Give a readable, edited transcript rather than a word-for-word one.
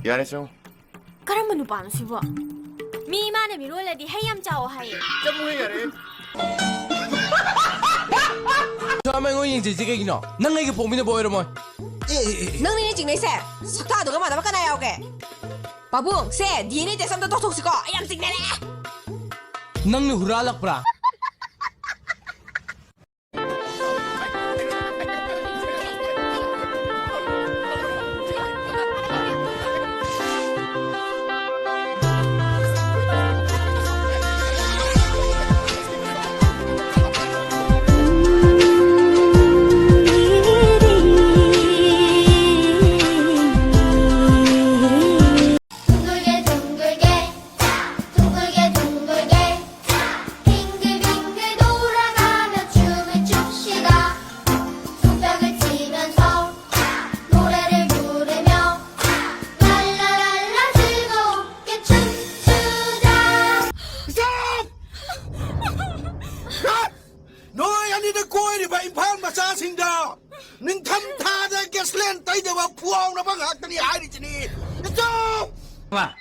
미안해죠. 그럼 뭐 누가 안 쓰고? 미만의 미로래디 해얌 짜오 하이. 점무해야래. 저만 거 인지 지게기노. 낭에게 봄이네 보여라 뭐. 낭니 징네세. 석타도가 마다 바까나요 오게. 바붕 세 니네 대삼도 또 속스고 아얌 징네네. 낭니 후랄락 브라. 와.